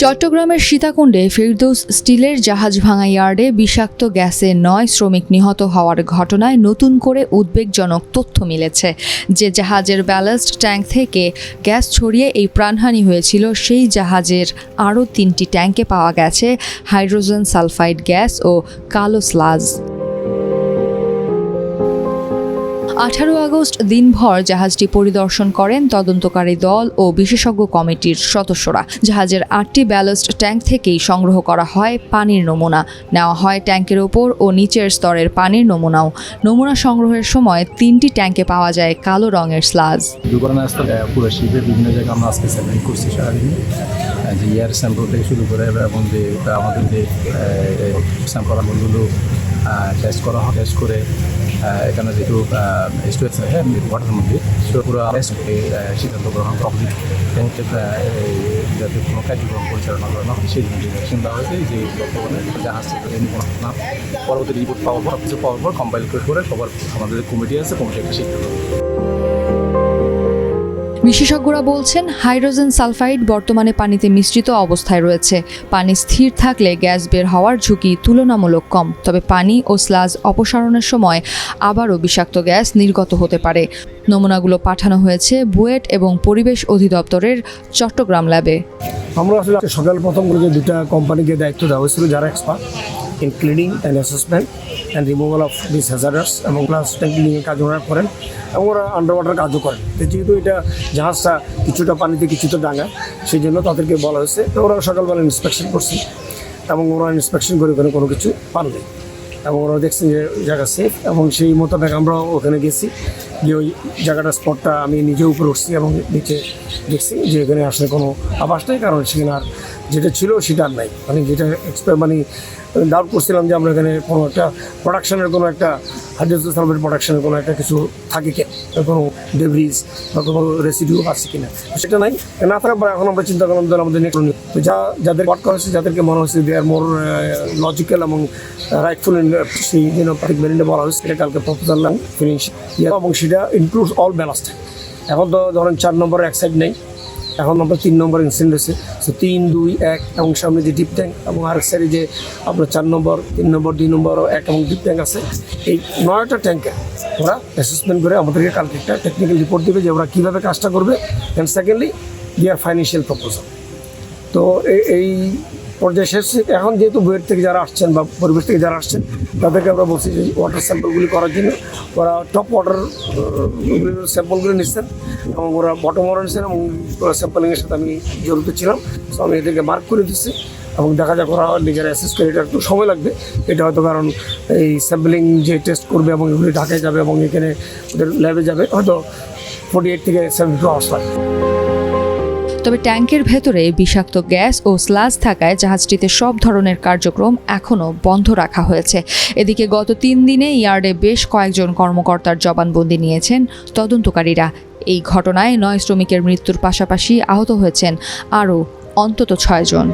চট্টগ্রামের সীতাকুণ্ডে ফেরদৌস স্টিলের জাহাজ ভাঙা ইয়ার্ডে বিষাক্ত গ্যাসে 9 শ্রমিক নিহত হওয়ার ঘটনায় নতুন করে উদ্বেগজনক তথ্য মিলেছে। যে জাহাজের ব্যালাস্ট ট্যাঙ্ক থেকে গ্যাস ছড়িয়ে এই প্রাণহানি হয়েছিল, সেই জাহাজের আরও 3টি ট্যাঙ্কে পাওয়া গেছে হাইড্রোজেন সালফাইড গ্যাস ও কালো স্লাজ। 18 আগস্ট দিনভর জাহাজটি পরিদর্শন করেন তদন্তকারী দল ও বিশেষজ্ঞ কমিটির সদস্যরা। জাহাজের 8টি ব্যালাস্ট ট্যাঙ্ক থেকেই সংগ্রহ করা হয় পানির নমুনা। নেওয়া হয় ট্যাঙ্কের ওপর ও নিচের স্তরের পানির নমুনাও। নমুনা সংগ্রহের সময় 3টি ট্যাঙ্কে পাওয়া যায় কালো রঙের স্লাজ। দুর্ঘটনাস্থলে পুরো শিপের বিভিন্ন জায়গায় আমরা আজকে স্যাম্পল করছি সারাদিন, যে এয়ার স্যাম্পল থেকে শুরু করে এবং যে আমাদের যে স্যাম্পলগুলো টেস্ট করা হয়, টেস্ট করে এখানে যেহেতু স্টোরেজ হ্যাঁ ওয়াটারের মধ্যে পুরো টেস্ট করে সিদ্ধান্ত গ্রহণ করা হবে যাতে কোনো কার্যক্রম পরিচালনা করা না হয়। সেই জন্য ডিরেকশন দেওয়া হয়েছে যে বর্তমানে জাহাজ না পরবর্তী রিপোর্ট পাওয়ার পর কিছু পাওয়ার পর কম্পাইল করে সবার আমাদের কমিটি আছে, কমিটি একটা সিদ্ধান্ত। বিশেষজ্ঞরা বলছেন, হাইড্রোজেন সালফাইড বর্তমানে পানিতে মিশ্রিত অবস্থায় রয়েছে। পানি স্থির থাকলে গ্যাস বের হওয়ার ঝুঁকি তুলনামূলক কম, তবে পানি ও স্লাজ অপসারণের সময় আবারও বিষাক্ত গ্যাস নির্গত হতে পারে। নমুনাগুলো পাঠানো হয়েছে বুয়েট এবং পরিবেশ অধিদপ্তরের চট্টগ্রাম ল্যাবে। আমরা আসলে সকাল প্রথম করে যে দুটা কোম্পানিকে দায়িত্ব দেওয়া হয়েছিল, যারা expert in cleaning and assessment and removal of this hazards এবং প্লাস ট্যাঙ্কিংয়ের কাজ ওরা করেন এবং ওরা আন্ডার ওয়াটার কাজও করেন। যেহেতু এটা জাহাজটা কিছুটা পানিতে কিছুটা ডাঙা, সেই জন্য তাদেরকে বলা হয়েছে। তো ওরা সকালবেলা ইন্সপেকশন করছে এবং ওরা ইন্সপেকশন করে কোনো কিছু পাননি এবং ওরা দেখছেন যে জায়গা সেফ, এবং সেই মোতাবেক আমরা ওখানে গেছি, যে ওই জায়গাটা স্পটটা আমি নিজে উপরে উঠছি এবং নিচে দেখছি যে এখানে আসলে কোনো আবাস নেই, কারণ সেখানে আর যেটা ছিল সেটা আর নাই। মানে যেটা ডাউট করছিলাম যে আমরা এখানে কোনো একটা প্রোডাকশনের কোনো একটা হাইড্রোজেন সালফাইড প্রোডাকশনের কোনো একটা কিছু থাকে কিনা, কোনো ডেব্রিজ বা কোনো রেসিডিউ আছে কিনা, সেটা নাই। না থাকার পর এখন আমরা চিন্তা করলাম আমাদের নেক্সট তো যাদের ওয়ার্ক করা হয়েছে, যাদেরকে মনে হচ্ছে দে আর মোর লজিক্যাল এবং রাইটফুল সেই জন্য পার্টিকুলারলি বলা হয়েছে এটা কালকে প্রপোজাল ফিনিশ, এবং সেটা ইনক্লুডস অল ব্যালাস্ট। এখন তো ধরেন 4 নম্বরের এক সাইড নেই, এখন আমরা 3 নম্বর ইনসিডেন্ট হয়েছে। সো 3, 2, 1 এবং সামনে যে ডিপ ট্যাঙ্ক এবং আরেক সাইডে যে আপনার 4 নম্বর, 3 নম্বর, 2 নম্বর 1 এবং ডিপ ট্যাঙ্ক আছে। এই 9টা ট্যাঙ্কে ওরা অ্যাসেসমেন্ট করে আমাদেরকে কালকে একটা টেকনিক্যাল রিপোর্ট দেবে যে ওরা কীভাবে কাজটা করবে, and secondly their financial proposal. তো এই পর্যায়ে শেষ। এখন যেহেতু বুয়েট থেকে যারা আসছেন বা পরিবেশ থেকে যারা আসছেন, তাদেরকে আমরা বলছি যে ওয়াটার স্যাম্পলগুলি করার জন্য ওরা টপ ওয়াটার স্যাম্পলগুলি নিচ্ছেন এবং ওরা বটম ওয়াটার নিচ্ছেন, এবং ওরা স্যাম্পলিংয়ের সাথে আমি জড়িত ছিলাম। তো আমি এদেরকে মার্ক করে দিচ্ছি এবং দেখা যাক ওরা নিজেরা অ্যাসেস করে। এটা একটু সময় লাগবে, এটা হয়তো কারণ এই স্যাম্পলিং যে টেস্ট করবে এবং এগুলি ঢাকায় যাবে এবং এখানে ওদের ল্যাবে যাবে, হয়তো 48 থেকে 72 আওয়ার্স লাগবে। তবে ট্যাঙ্কের ভেতরে বিষাক্ত গ্যাস ও স্লাজ থাকায় জাহাজটিতে সব ধরনের কার্যক্রম এখনও বন্ধ রাখা হয়েছে। এদিকে গত 3 দিনে ইয়ার্ডে বেশ কয়েকজন কর্মকর্তার জবানবন্দি নিয়েছেন তদন্তকারীরা। এই ঘটনায় 9 শ্রমিকের মৃত্যুর পাশাপাশি আহত হয়েছেন আরও অন্তত 6 জন।